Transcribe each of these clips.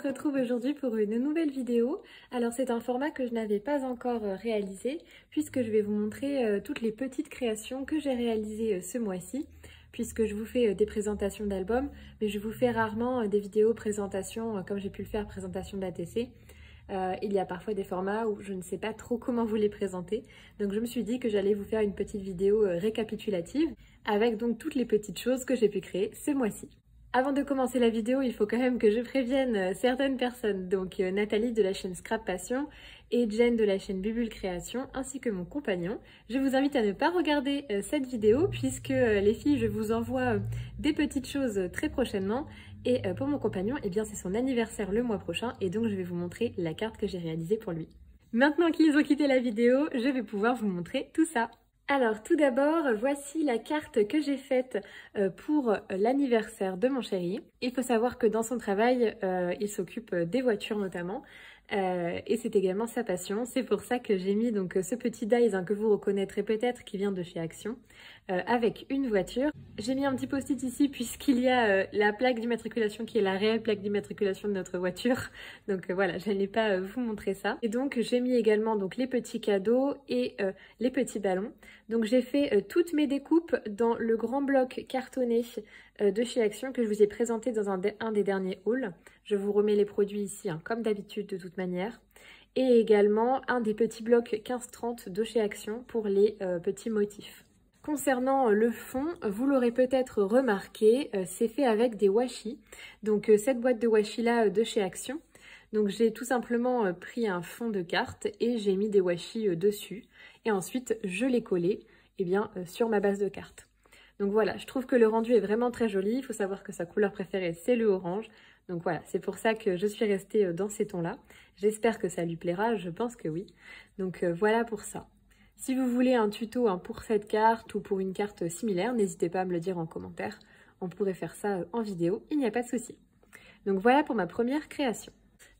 se retrouve aujourd'hui pour une nouvelle vidéo. Alors c'est un format que je n'avais pas encore réalisé puisque je vais vous montrer toutes les petites créations que j'ai réalisées ce mois-ci, puisque je vous fais des présentations d'albums, mais je vous fais rarement des vidéos présentations comme j'ai pu le faire présentation d'ATC. Il y a parfois des formats où je ne sais pas trop comment vous les présenter, donc je me suis dit que j'allais vous faire une petite vidéo récapitulative avec donc toutes les petites choses que j'ai pu créer ce mois-ci. Avant de commencer la vidéo, il faut quand même que je prévienne certaines personnes, donc Nathalie de la chaîne Scrap Passion et Jen de la chaîne Bubule Création, ainsi que mon compagnon. Je vous invite à ne pas regarder cette vidéo puisque les filles, je vous envoie des petites choses très prochainement. Et pour mon compagnon, eh bien c'est son anniversaire le mois prochain et donc je vais vous montrer la carte que j'ai réalisée pour lui. Maintenant qu'ils ont quitté la vidéo, je vais pouvoir vous montrer tout ça. Alors tout d'abord, voici la carte que j'ai faite pour l'anniversaire de mon chéri. Il faut savoir que dans son travail, il s'occupe des voitures notamment. Et c'est également sa passion. C'est pour ça que j'ai mis donc ce petit dies que vous reconnaîtrez peut-être qui vient de chez Action avec une voiture. J'ai mis un petit post-it ici puisqu'il y a la plaque d'immatriculation qui est la réelle plaque d'immatriculation de notre voiture. Donc voilà, je n'allais pas vous montrer ça. Et donc j'ai mis également donc les petits cadeaux et les petits ballons. Donc j'ai fait toutes mes découpes dans le grand bloc cartonné de chez Action que je vous ai présenté dans un des derniers hauls. Je vous remets les produits ici, hein, comme d'habitude de toute manière. Et également un des petits blocs 15-30 de chez Action pour les petits motifs. Concernant le fond, vous l'aurez peut-être remarqué, c'est fait avec des washi. Donc cette boîte de washi là de chez Action. Donc j'ai tout simplement pris un fond de carte et j'ai mis des washi dessus. Et ensuite je l'ai collé sur ma base de carte. Donc voilà, je trouve que le rendu est vraiment très joli. Il faut savoir que sa couleur préférée c'est le orange. Donc voilà, c'est pour ça que je suis restée dans ces tons-là. J'espère que ça lui plaira, je pense que oui. Donc voilà pour ça. Si vous voulez un tuto pour cette carte ou pour une carte similaire, n'hésitez pas à me le dire en commentaire. On pourrait faire ça en vidéo, il n'y a pas de souci. Donc voilà pour ma première création.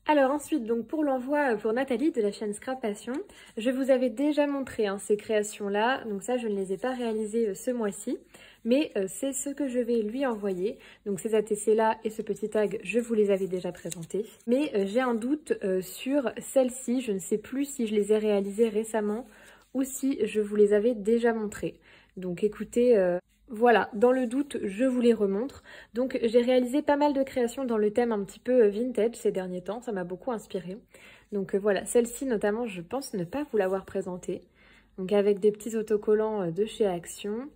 Alors ensuite, donc pour l'envoi pour Nathalie de la chaîne Scrap Passion, je vous avais déjà montré ces créations-là. Donc ça, je ne les ai pas réalisées ce mois-ci, mais c'est ce que je vais lui envoyer. Donc ces ATC-là et ce petit tag, je vous les avais déjà présentés. Mais j'ai un doute sur celles-ci. Je ne sais plus si je les ai réalisées récemment ou si je vous les avais déjà montrées. Donc écoutez, voilà, dans le doute, je vous les remontre. Donc j'ai réalisé pas mal de créations dans le thème un petit peu vintage ces derniers temps, ça m'a beaucoup inspiré. Donc voilà, celle-ci notamment, je pense ne pas vous l'avoir présentée. Donc avec des petits autocollants de chez Action,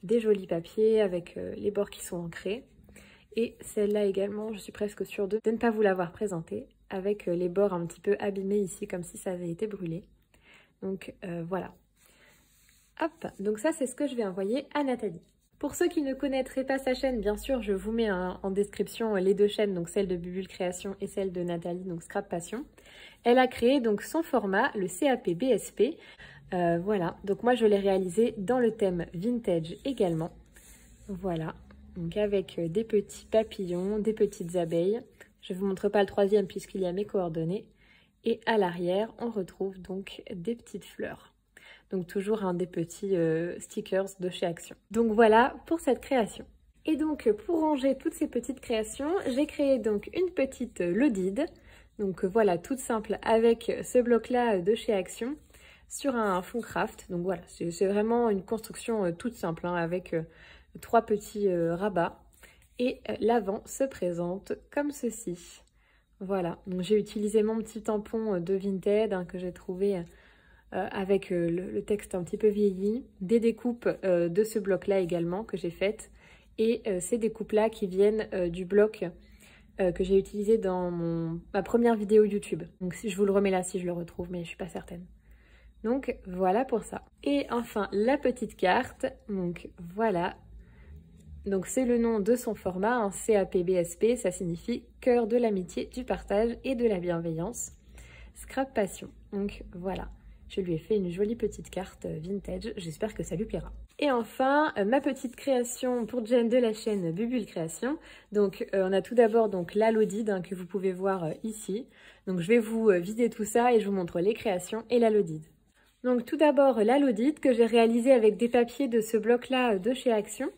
des jolis papiers avec les bords qui sont ancrés. Et celle-là également, je suis presque sûre de ne pas vous l'avoir présentée, avec les bords un petit peu abîmés ici, comme si ça avait été brûlé. Donc voilà. Hop, donc ça c'est ce que je vais envoyer à Nathalie. Pour ceux qui ne connaîtraient pas sa chaîne, bien sûr, je vous mets en description les deux chaînes, donc celle de Bubule Création et celle de Nathalie, donc Scrap Passion. Elle a créé donc son format, le CAP BSP. Voilà, donc moi je l'ai réalisé dans le thème vintage également. Voilà, donc avec des petits papillons, des petites abeilles. Je ne vous montre pas le troisième puisqu'il y a mes coordonnées. Et à l'arrière, on retrouve donc des petites fleurs. Donc toujours des petits stickers de chez Action. Donc voilà pour cette création. Et donc pour ranger toutes ces petites créations, j'ai créé donc une petite lodide. Donc voilà, toute simple avec ce bloc-là de chez Action sur un fond craft. Donc voilà, c'est vraiment une construction toute simple avec 3 petits rabats. Et l'avant se présente comme ceci. Voilà, donc j'ai utilisé mon petit tampon de Vinted que j'ai trouvé avec le texte un petit peu vieilli, des découpes de ce bloc-là également que j'ai faites, et ces découpes-là qui viennent du bloc que j'ai utilisé dans ma première vidéo YouTube. Donc si je vous le remets là si je le retrouve, mais je suis pas certaine. Donc voilà pour ça. Et enfin la petite carte, donc voilà. Donc c'est le nom de son format, un CAPBSP, ça signifie cœur de l'amitié, du partage et de la bienveillance. Scrap Passion, donc voilà. Je lui ai fait une jolie petite carte vintage, j'espère que ça lui plaira. Et enfin, ma petite création pour Jen de la chaîne Bubule Création. Donc on a tout d'abord donc la lodide que vous pouvez voir ici. Donc je vais vous vider tout ça et je vous montre les créations et la lodide. Donc tout d'abord la lodide que j'ai réalisée avec des papiers de ce bloc-là de chez Action.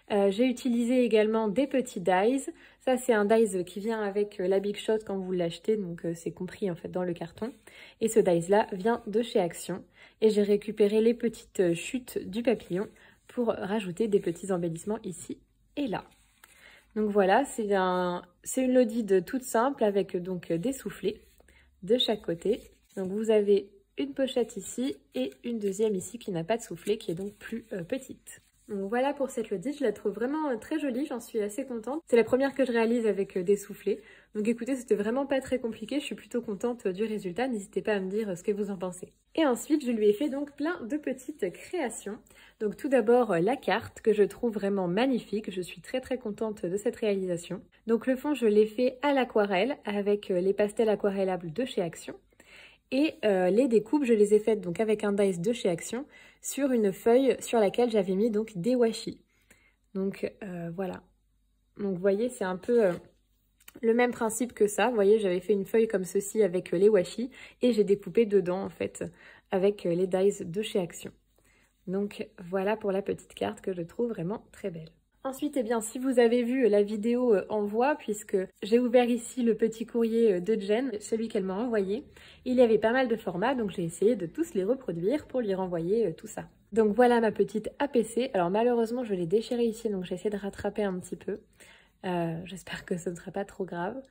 J'ai utilisé également des petits dies. Ça, c'est un dies qui vient avec la Big Shot quand vous l'achetez, donc c'est compris en fait dans le carton. Et ce dies-là vient de chez Action. Et j'ai récupéré les petites chutes du papillon pour rajouter des petits embellissements ici et là. Donc voilà, c'est une lodide toute simple avec donc des soufflets de chaque côté. Donc vous avez une pochette ici et une deuxième ici qui n'a pas de soufflet, qui est donc plus petite. Donc voilà pour cette lodide, je la trouve vraiment très jolie, j'en suis assez contente. C'est la première que je réalise avec des soufflets. Donc écoutez, c'était vraiment pas très compliqué, je suis plutôt contente du résultat, n'hésitez pas à me dire ce que vous en pensez. Et ensuite, je lui ai fait donc plein de petites créations. Donc tout d'abord, la carte que je trouve vraiment magnifique, je suis très contente de cette réalisation. Donc le fond, je l'ai fait à l'aquarelle avec les pastels aquarellables de chez Action. Et les découpes, je les ai faites donc avec un dies de chez Action sur une feuille sur laquelle j'avais mis donc des washi. Donc voilà. Donc vous voyez, c'est un peu le même principe que ça. Vous voyez, j'avais fait une feuille comme ceci avec les washi et j'ai découpé dedans en fait avec les dies de chez Action. Donc voilà pour la petite carte que je trouve vraiment très belle. Ensuite, eh bien, si vous avez vu la vidéo en voix, puisque j'ai ouvert ici le petit courrier de Jen, celui qu'elle m'a envoyé, il y avait pas mal de formats, donc j'ai essayé de tous les reproduire pour lui renvoyer tout ça. Donc voilà ma petite APC. Alors malheureusement, je l'ai déchirée ici, donc j'essaie de rattraper un petit peu. J'espère que ce ne sera pas trop grave.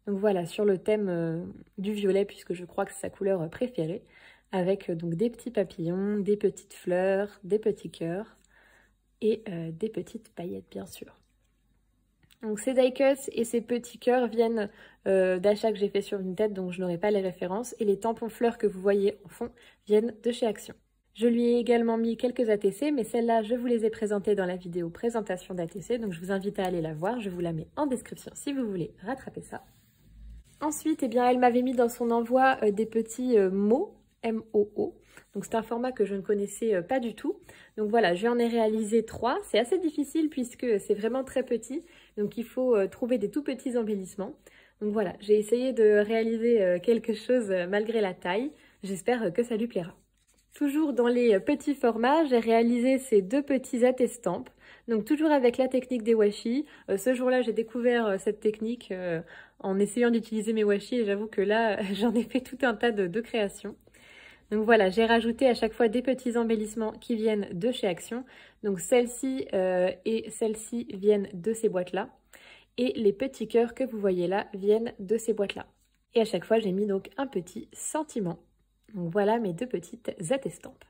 Donc voilà, sur le thème du violet, puisque je crois que c'est sa couleur préférée, avec donc des petits papillons, des petites fleurs, des petits cœurs, et des petites paillettes bien sûr. Donc ces die cuts et ces petits cœurs viennent d'achats que j'ai fait sur Vinted, donc je n'aurai pas les références. Et les tampons fleurs que vous voyez en fond viennent de chez Action. Je lui ai également mis quelques ATC, mais celles-là, je vous les ai présentées dans la vidéo présentation d'ATC, donc je vous invite à aller la voir. Je vous la mets en description si vous voulez rattraper ça. Ensuite, eh bien, elle m'avait mis dans son envoi des petits mots, M-O-O. Donc c'est un format que je ne connaissais pas du tout. Donc voilà, j'en ai réalisé 3. C'est assez difficile puisque c'est vraiment très petit. Donc il faut trouver des tout petits embellissements. Donc voilà, j'ai essayé de réaliser quelque chose malgré la taille. J'espère que ça lui plaira. Toujours dans les petits formats, j'ai réalisé ces deux petits attestampes. Donc toujours avec la technique des washi. Ce jour-là, j'ai découvert cette technique en essayant d'utiliser mes washi et j'avoue que là, j'en ai fait tout un tas de créations. Donc voilà, j'ai rajouté à chaque fois des petits embellissements qui viennent de chez Action. Donc celle-ci et celle-ci viennent de ces boîtes-là. Et les petits cœurs que vous voyez là viennent de ces boîtes-là. Et à chaque fois, j'ai mis donc un petit sentiment. Donc voilà mes deux petites attestampes.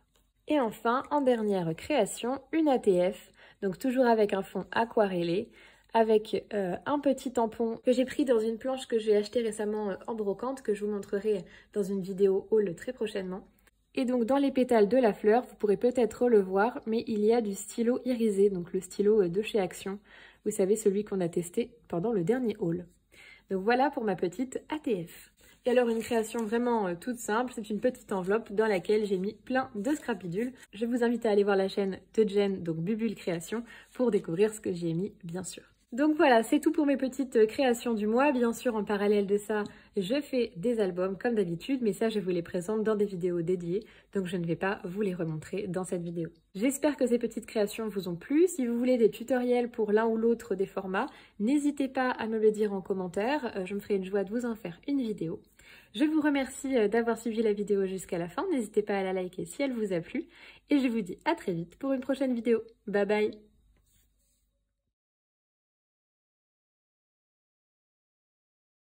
Et enfin, en dernière création, une ATF. Donc toujours avec un fond aquarellé, avec un petit tampon que j'ai pris dans une planche que j'ai achetée récemment en brocante, que je vous montrerai dans une vidéo haul très prochainement. Et donc dans les pétales de la fleur, vous pourrez peut-être le voir, mais il y a du stylo irisé, donc le stylo de chez Action. Vous savez, celui qu'on a testé pendant le dernier haul. Donc voilà pour ma petite ATF. Et alors une création vraiment toute simple, c'est une petite enveloppe dans laquelle j'ai mis plein de scrapidules. Je vous invite à aller voir la chaîne de Jen, donc Bubule Création, pour découvrir ce que j'ai mis bien sûr. Donc voilà, c'est tout pour mes petites créations du mois. Bien sûr, en parallèle de ça, je fais des albums comme d'habitude, mais ça, je vous les présente dans des vidéos dédiées, donc je ne vais pas vous les remontrer dans cette vidéo. J'espère que ces petites créations vous ont plu. Si vous voulez des tutoriels pour l'un ou l'autre des formats, n'hésitez pas à me le dire en commentaire. Je me ferai une joie de vous en faire une vidéo. Je vous remercie d'avoir suivi la vidéo jusqu'à la fin. N'hésitez pas à la liker si elle vous a plu. Et je vous dis à très vite pour une prochaine vidéo. Bye bye!